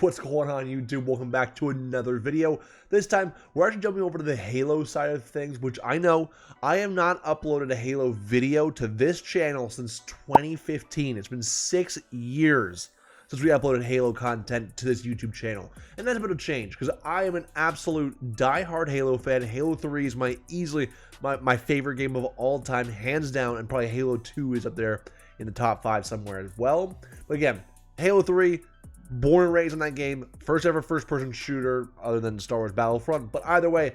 What's going on, YouTube? Welcome back to another video. This time, we're actually jumping over to the Halo side of things, which I know I have not uploaded a Halo video to this channel since 2015. It's been 6 years since we uploaded Halo content to this YouTube channel. And that's a bit of change, because I am an absolute die-hard Halo fan. Halo 3 is easily my favorite game of all time, hands down, and probably Halo 2 is up there in the top 5 somewhere as well. But again, Halo 3, born and raised on that game, first ever first-person shooter other than Star Wars Battlefront. But either way,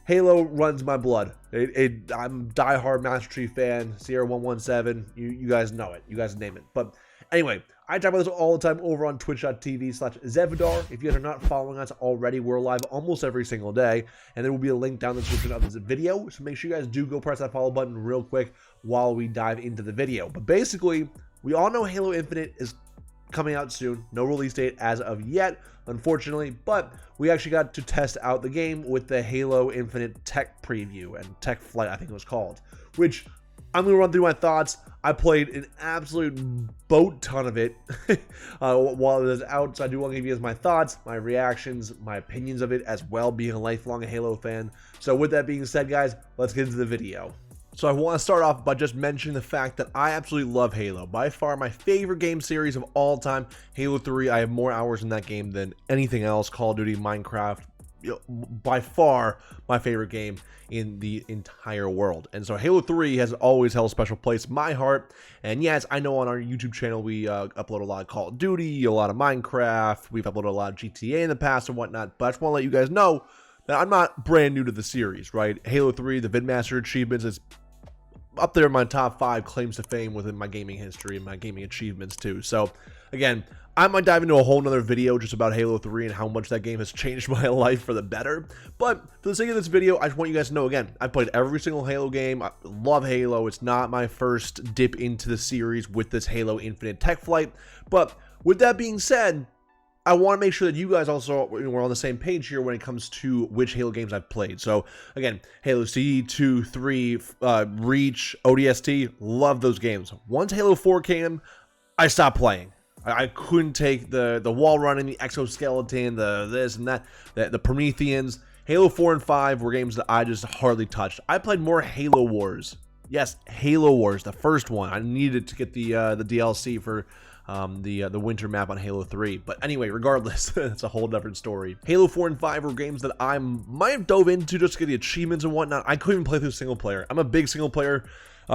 Halo runs my blood. I'm a die-hard Master Chief fan, Sierra 117, you guys know it, you guys name it. But anyway, I talk about this all the time over on twitch.tv/ZevHadar. If you guys are not following us already, we're live almost every single day, and there will be a link down in the description of this video, so make sure you guys do go press that follow button real quick while we dive into the video. But basically, we all know Halo Infinite is coming out soon. No release date as of yet, unfortunately, but we actually got to test out the game with the Halo Infinite tech preview and tech flight, I think it was called, which I'm going to run through my thoughts. I played an absolute boat ton of it while it was out, so I do want to give you guys my thoughts, my reactions, my opinions of it as well, being a lifelong Halo fan. So with that being said, guys, let's get into the video. So I want to start off by just mentioning the fact that I absolutely love Halo. By far my favorite game series of all time, Halo 3. I have more hours in that game than anything else, Call of Duty, Minecraft. By far my favorite game in the entire world. And so Halo 3 has always held a special place in my heart. And yes, I know on our YouTube channel we upload a lot of Call of Duty, a lot of Minecraft, we've uploaded a lot of GTA in the past and whatnot, but I just want to let you guys know that I'm not brand new to the series, right? Halo 3, the Vidmaster achievements, is up there in my top 5 claims to fame within my gaming history and my gaming achievements too. So again, I might dive into a whole nother video just about Halo 3 and how much that game has changed my life for the better. But for the sake of this video, I just want you guys to know, again, I've played every single Halo game. I love Halo. It's not my first dip into the series with this Halo Infinite tech flight. But with that being said, I want to make sure that you guys also we're on the same page here when it comes to which Halo games I've played. So again, Halo CE, 2, 3, Reach, ODST, love those games. Once Halo 4 came, I stopped playing. I couldn't take the wall running, the exoskeleton, the this and that, the Prometheans. Halo 4 and 5 were games that I just hardly touched. I played more Halo Wars. Yes, Halo Wars, the first one. I needed to get the DLC for the winter map on Halo 3. But anyway, regardless, that's a whole different story. Halo 4 and 5 were games that I might have dove into just to get the achievements and whatnot. I couldn't even play through single player. I'm a big single player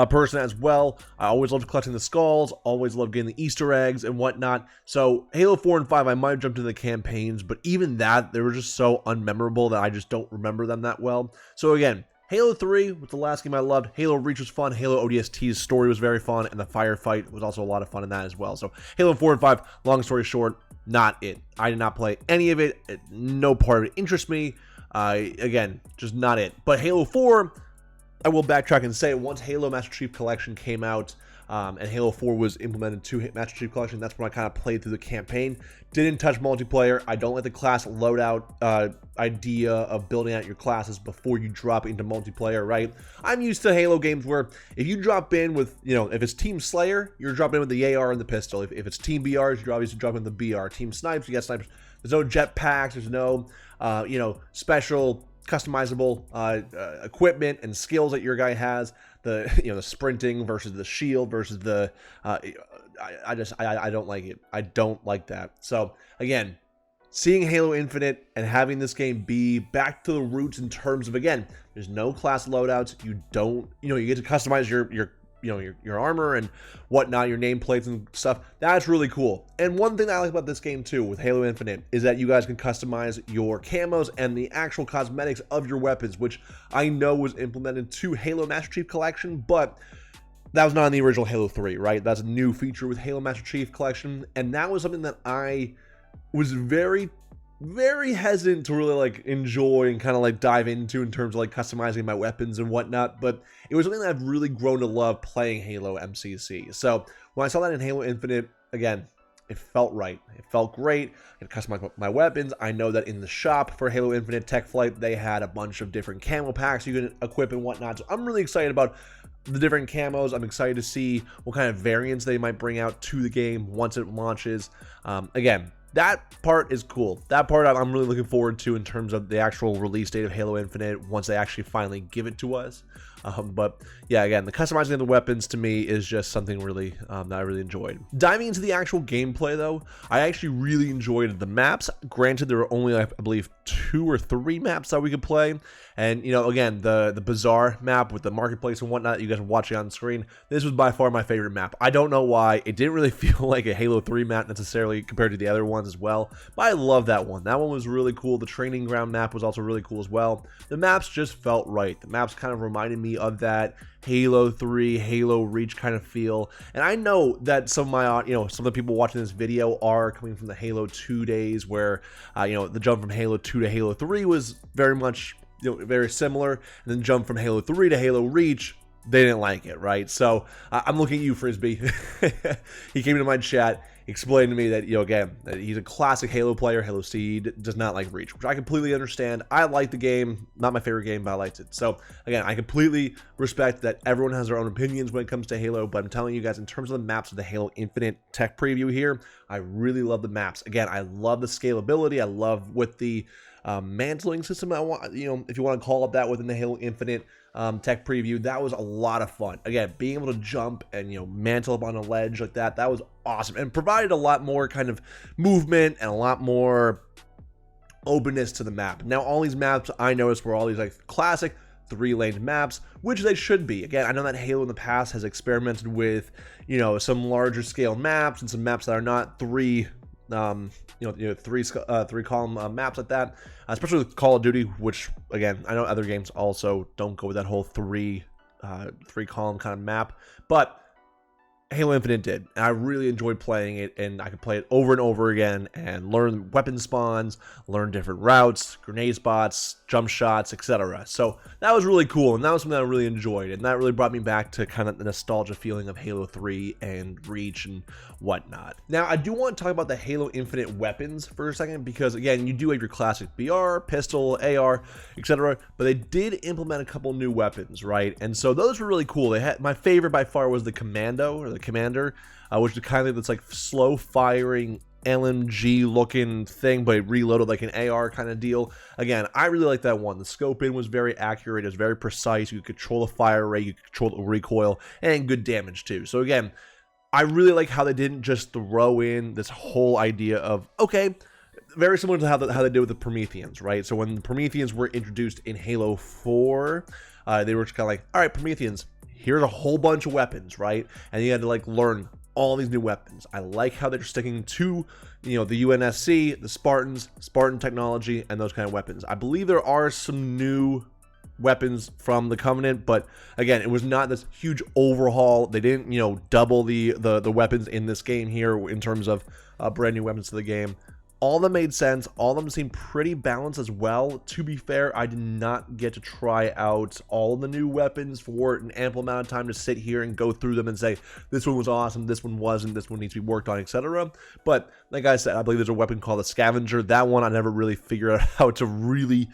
person as well. I always loved collecting the skulls, always loved getting the Easter eggs and whatnot. So Halo 4 and 5, I might have jumped into the campaigns, but even that, they were just so unmemorable that I just don't remember them that well. So again, Halo 3 was the last game I loved. Halo Reach was fun. Halo ODST's story was very fun, and the firefight was also a lot of fun in that as well. So Halo 4 and 5, long story short, not it. I did not play any of it. No part of it interests me. Again, just not it. But Halo 4, I will backtrack and say, once Halo Master Chief Collection came out, and Halo 4 was implemented to Master Chief Collection, that's when I kind of played through the campaign. Didn't touch multiplayer. I don't like the class loadout idea of building out your classes before you drop into multiplayer, right? I'm used to Halo games where if you drop in with, if it's Team Slayer, you're dropping in with the AR and the pistol. If it's Team BRs, you're obviously dropping in the BR. Team Snipes, you got snipers. There's no jetpacks. There's no, special customizable equipment and skills that your guy has. The sprinting versus the shield versus the I don't like it. I don't like that. So again, seeing Halo Infinite and having this game be back to the roots in terms of, again, there's no class loadouts. You don't, you get to customize your armor and whatnot, your nameplates and stuff. That's really cool. And one thing that I like about this game too with Halo Infinite is that you guys can customize your camos and the actual cosmetics of your weapons, which I know was implemented to Halo Master Chief Collection, but that was not in the original Halo 3, right? That's a new feature with Halo Master Chief Collection, and that was something that I was very hesitant to really enjoy and kind of dive into in terms of customizing my weapons and whatnot, but it was something that I've really grown to love playing Halo MCC. So when I saw that in Halo Infinite, again, it felt right. It felt great. I could customize my weapons. I know that in the shop for Halo Infinite Tech Flight, they had a bunch of different camo packs you can equip and whatnot. So I'm really excited about the different camos. I'm excited to see what kind of variants they might bring out to the game once it launches. Again, that part is cool. That part I'm really looking forward to in terms of the actual release date of Halo Infinite once they actually finally give it to us. But yeah, again, the customizing of the weapons to me is just something really that I really enjoyed. Diving into the actual gameplay though, I actually really enjoyed the maps. Granted, there were only, I believe, 2 or 3 maps that we could play. And, you know, again, the Bazaar map with the marketplace and whatnot you guys are watching on screen, this was by far my favorite map. I don't know why. It didn't really feel like a Halo 3 map necessarily compared to the other ones as well, but I love that one. That one was really cool. The training ground map was also really cool as well. The maps just felt right. The maps kind of reminded me of that Halo 3, Halo Reach kind of feel. And I know that some of my, some of the people watching this video are coming from the Halo 2 days where, the jump from Halo 2 to Halo 3 was very much, very similar. And then jump from Halo 3 to Halo Reach, they didn't like it, right? So I'm looking at you, Frisbee. He came into my chat, explained to me that, again, that he's a classic Halo player. Halo C does not like Reach, which I completely understand. I like the game, not my favorite game, but I liked it. So again, I completely respect that everyone has their own opinions when it comes to Halo, but I'm telling you guys, in terms of the maps of the Halo Infinite tech preview here, I really love the maps. Again, I love the scalability. I love with the mantling system, if you want to call it that, within the Halo Infinite tech preview, that was a lot of fun. Again, being able to jump and mantle up on a ledge like that was awesome, and provided a lot more kind of movement and a lot more openness to the map. Now, all these maps I noticed were all these like classic 3-lane maps, which they should be. Again, I know that Halo in the past has experimented with some larger scale maps and some maps that are not three column maps like that, especially with Call of Duty, which again, I know other games also don't go with that whole three column kind of map, but Halo Infinite did, and I really enjoyed playing it, and I could play it over and over again and learn weapon spawns, learn different routes, grenade spots, jump shots, etc. So that was really cool, and that was something I really enjoyed, and that really brought me back to kind of the nostalgia feeling of Halo 3 and Reach and whatnot. Now, I do want to talk about the Halo Infinite weapons for a second, because again, you do have your classic BR, pistol, AR, etc., but they did implement a couple new weapons, right? And so those were really cool. They had, my favorite by far was the Commando, or the Commander, which is kind of that's like slow firing LMG looking thing, but it reloaded like an AR kind of deal. Again, I really like that one. The scope in was very accurate. It was very precise. You could control the fire rate, you could control the recoil, and good damage too. So again, I really like how they didn't just throw in this whole idea of, okay, very similar to how they did with the Prometheans, right? So when the Prometheans were introduced in Halo 4, they were just kind of like, all right, Prometheans, here's a whole bunch of weapons, right? And you had to like learn all these new weapons. I like how they're sticking to, the UNSC, the Spartans, Spartan technology, and those kind of weapons. I believe there are some new weapons from the Covenant, but again, it was not this huge overhaul. They didn't, double the weapons in this game here in terms of brand new weapons to the game. All of them made sense. All of them seemed pretty balanced as well. To be fair, I did not get to try out all the new weapons for an ample amount of time to sit here and go through them and say, this one was awesome, this one wasn't, this one needs to be worked on, etc. But like I said, I believe there's a weapon called the Scavenger. That one I never really figured out how to really,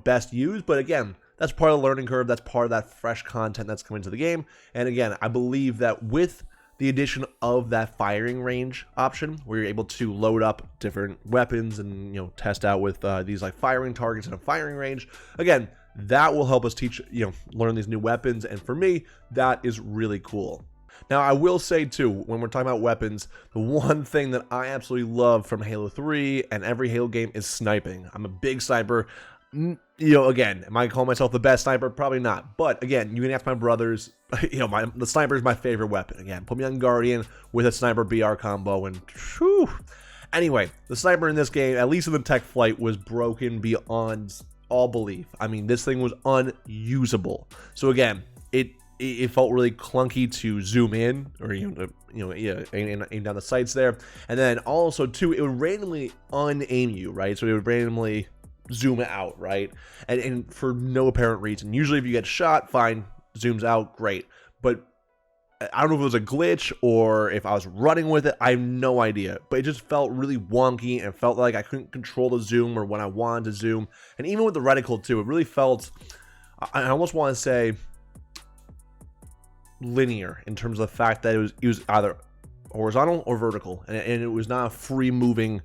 best use. But again, that's part of the learning curve. That's part of that fresh content that's coming to the game. And again, I believe that with the addition of that firing range option, where you're able to load up different weapons and test out with these like firing targets and a firing range, again, that will help us teach, learn these new weapons, and for me, that is really cool. Now, I will say too, when we're talking about weapons, the one thing that I absolutely love from Halo 3 and every Halo game is sniping. I'm a big sniper. Again, am I calling myself the best sniper? Probably not. But again, you can ask my brothers, the sniper is my favorite weapon. Again, put me on Guardian with a sniper BR combo and whew. Anyway, the sniper in this game, at least in the tech flight, was broken beyond all belief. I mean, this thing was unusable. So again, it felt really clunky to zoom in or aim down the sights there. And then also too, it would randomly unaim you, right? So it would randomly zoom out, right? And for no apparent reason. Usually if you get shot, fine, zooms out, great. But I don't know if it was a glitch or if I was running with it. I have no idea. But it just felt really wonky and felt like I couldn't control the zoom or when I wanted to zoom. And even with the reticle too, it really felt, I almost want to say, linear in terms of the fact that it was either horizontal or vertical. And it was not a free moving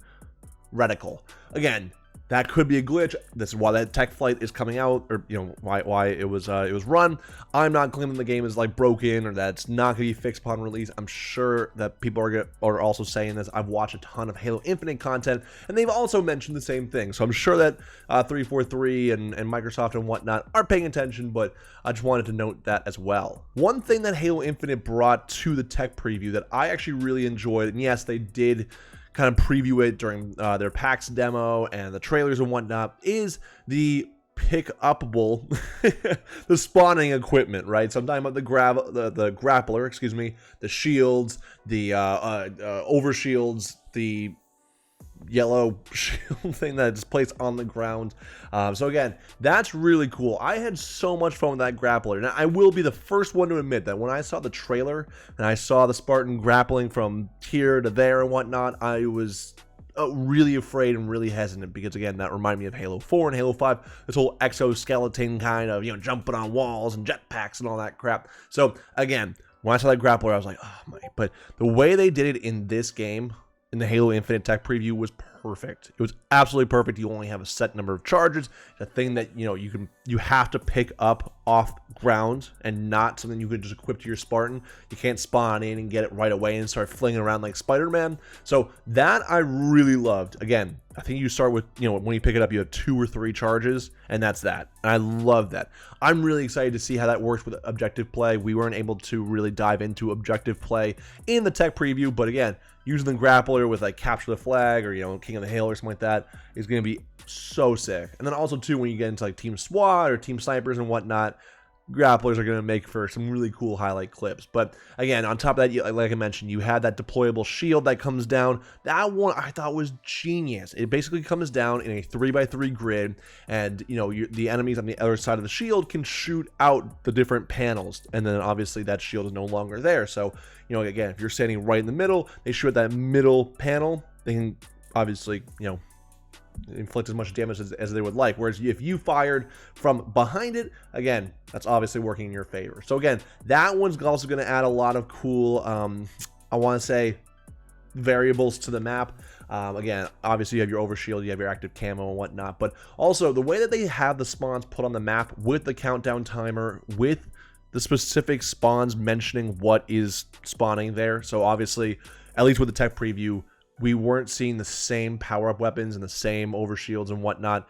reticle. Again, that could be a glitch. This is why that tech flight is coming out, or why it was run. I'm not claiming the game is like broken or that it's not going to be fixed upon release. I'm sure that people are also saying this. I've watched a ton of Halo Infinite content, and they've also mentioned the same thing. So I'm sure that 343 and Microsoft and whatnot are paying attention, but I just wanted to note that as well. One thing that Halo Infinite brought to the tech preview that I actually really enjoyed, and yes, they did kind of preview it during their PAX demo and the trailers and whatnot, is the pick-upable, the spawning equipment, right? So I'm talking about the grappler, excuse me, the shields, the overshields, the yellow shield thing that is placed on the ground. So again, that's really cool. I had so much fun with that grappler. Now, I will be the first one to admit that when I saw the trailer and I saw the Spartan grappling from here to there and whatnot, I was really afraid and really hesitant, because again, that reminded me of Halo 4 and Halo 5, this whole exoskeleton kind of, jumping on walls and jetpacks and all that crap. So again, when I saw that grappler, I was like, oh my, but the way they did it in this game, in the Halo Infinite tech preview, was perfect. It was absolutely perfect. You only have a set number of charges, a thing that you have to pick up off ground and not something you could just equip to your Spartan. You can't spawn in and get it right away and start flinging around like Spider-Man. So that I really loved. Again, I think you start with, when you pick it up, you have 2 or 3 charges, and that's that. And I love that. I'm really excited to see how that works with objective play. We weren't able to really dive into objective play in the tech preview, but again, using the grappler with like capture the flag or King of the Hill or something like that is going to be so sick. And then also too, when you get into like team SWAT or team snipers and whatnot, grapplers are going to make for some really cool highlight clips. But again, on top of that, like I mentioned, you had that deployable shield that comes down. That one I thought was genius. It basically comes down in a 3x3 grid, and the enemies on the other side of the shield can shoot out the different panels, and then obviously that shield is no longer there. So again, if you're standing right in the middle, they shoot at that middle panel. They can obviously inflict as much damage as they would like. Whereas if you fired from behind it, again, that's obviously working in your favor. So again, that one's also going to add a lot of cool, I want to say, variables to the map. Again, obviously you have your overshield, you have your active camo and whatnot, but also the way that they have the spawns put on the map with the countdown timer, with the specific spawns mentioning what is spawning there. So obviously, at least with the tech preview, we weren't seeing the same power-up weapons and the same overshields and whatnot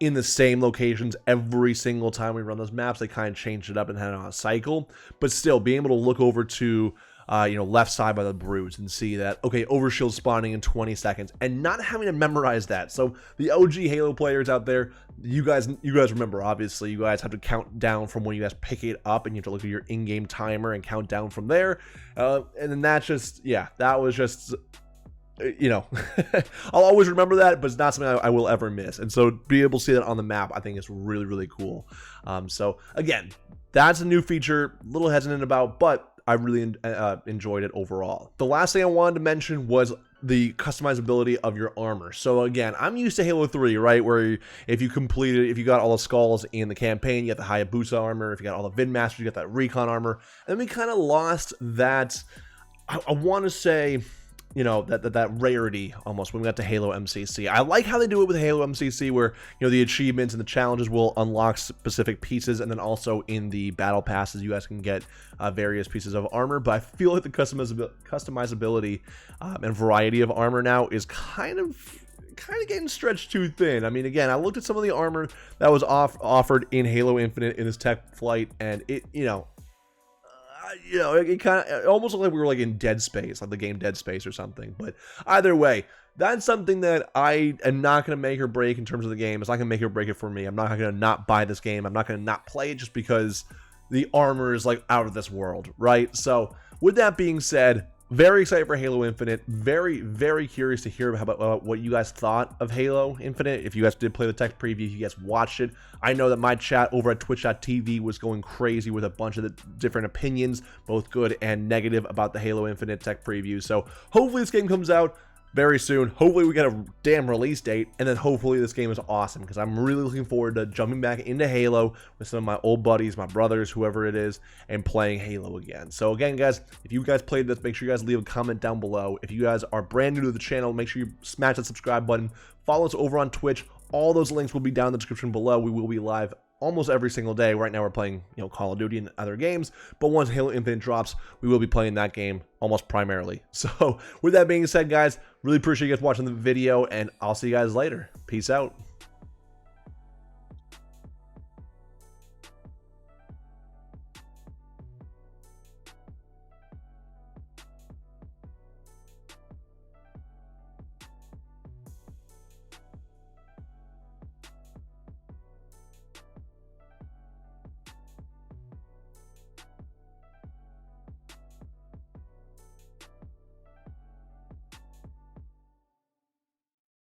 in the same locations every single time we run those maps. They kind of changed it up and had it on a cycle, but still being able to look over to left side by the brutes and see that, okay, overshield spawning in 20 seconds, and not having to memorize that. So the OG Halo players out there, you guys remember, obviously you guys have to count down from when you guys pick it up, and you have to look at your in-game timer and count down from there. And then that's just, that was just, I'll always remember that, but it's not something I will ever miss. And so be able to see that on the map, I think is really, really cool. So again, that's a new feature, a little hesitant about, but I really enjoyed it overall. The last thing I wanted to mention was the customizability of your armor. So again, I'm used to Halo 3, right? Where if you got all the skulls in the campaign, you got the Hayabusa armor. If you got all the Vidmasters, you got that recon armor. And we kind of lost that, I want to say, that rarity almost when we got to Halo MCC. I like how they do it with Halo MCC, where the achievements and the challenges will unlock specific pieces, and then also in the battle passes you guys can get various pieces of armor. But I feel like the customizability and variety of armor now is kind of getting stretched too thin. I mean, again, I looked at some of the armor that was offered in Halo Infinite in this tech flight, and it it almost looked like we were like in Dead Space, like the game Dead Space or something. But either way, that's something that I am not going to make or break in terms of the game. It's not going to make or break it for me. I'm not going to not buy this game. I'm not going to not play it just because the armor is like out of this world, right? So with that being said, very excited for Halo Infinite. Very, very curious to hear about what you guys thought of Halo Infinite. If you guys did play the tech preview, if you guys watched it. I know that my chat over at twitch.tv was going crazy with a bunch of the different opinions, both good and negative, about the Halo Infinite tech preview. So hopefully this game comes out very soon. Hopefully we get a damn release date, and then hopefully this game is awesome, because I'm really looking forward to jumping back into Halo with some of my old buddies, my brothers, whoever it is, and playing Halo again. So again, guys, if you guys played this, make sure you guys leave a comment down below. If you guys are brand new to the channel, make sure you smash that subscribe button. Follow us over on Twitch. All those links will be down in the description below. We will be live almost every single day. Right now we're playing, Call of Duty and other games, but once Halo Infinite drops, we will be playing that game almost primarily. So with that being said, guys, really appreciate you guys watching the video, and I'll see you guys later. Peace out.